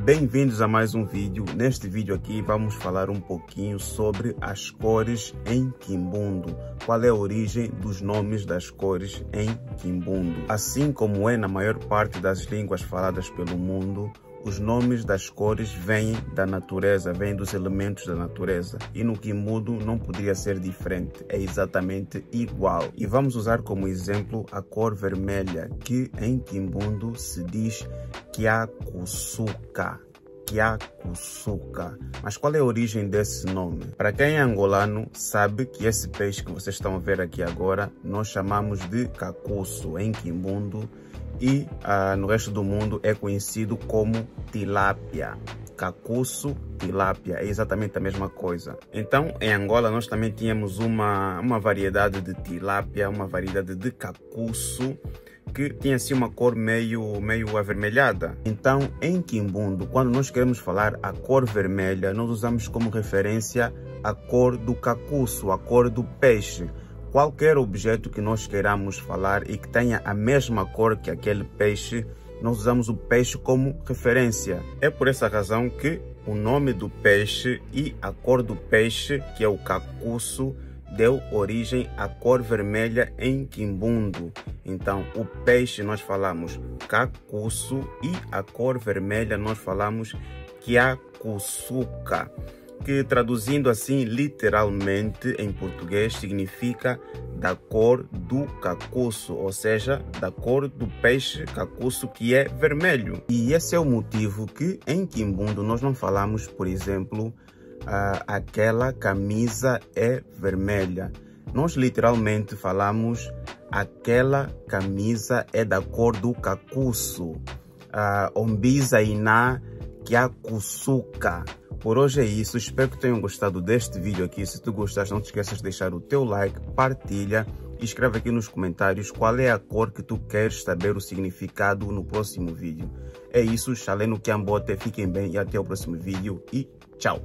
Bem-vindos a mais um vídeo. Neste vídeo aqui vamos falar um pouquinho sobre as cores em Kimbundo. Qual é a origem dos nomes das cores em Kimbundo? Assim como é na maior parte das línguas faladas pelo mundo, os nomes das cores vêm da natureza, vêm dos elementos da natureza. E no Kimbundo não poderia ser diferente, é exatamente igual. E vamos usar como exemplo a cor vermelha, que em Kimbundo se diz Kyakusuka. Kyakusuka. Mas qual é a origem desse nome? Para quem é angolano, sabe que esse peixe que vocês estão a ver aqui agora, nós chamamos de cacuço em Kimbundo. E no resto do mundo é conhecido como tilápia. Cacuço, tilápia, é exatamente a mesma coisa. Então, em Angola, nós também tínhamos uma variedade de tilápia, uma variedade de cacuço, que tinha assim uma cor meio avermelhada. Então, em Kimbundo, quando nós queremos falar a cor vermelha, nós usamos como referência a cor do cacuço, a cor do peixe. Qualquer objeto que nós queiramos falar e que tenha a mesma cor que aquele peixe, nós usamos o peixe como referência. É por essa razão que o nome do peixe e a cor do peixe, que é o cacuço, deu origem à cor vermelha em Kimbundo. Então, o peixe nós falamos cacuço e a cor vermelha nós falamos Kyakusuka, que traduzindo assim literalmente em português significa da cor do cacuço, ou seja, da cor do peixe cacuço, que é vermelho. E esse é o motivo que em Kimbundo nós não falamos, por exemplo, aquela camisa é vermelha. Nós literalmente falamos aquela camisa é da cor do cacuço. Ombiza iná Kyakusuka. Por hoje é isso, espero que tenham gostado deste vídeo aqui. Se tu gostaste, não te esqueças de deixar o teu like, partilha e escreve aqui nos comentários qual é a cor que tu queres saber o significado no próximo vídeo. É isso, Xalé no Kiambote, fiquem bem e até o próximo vídeo e tchau!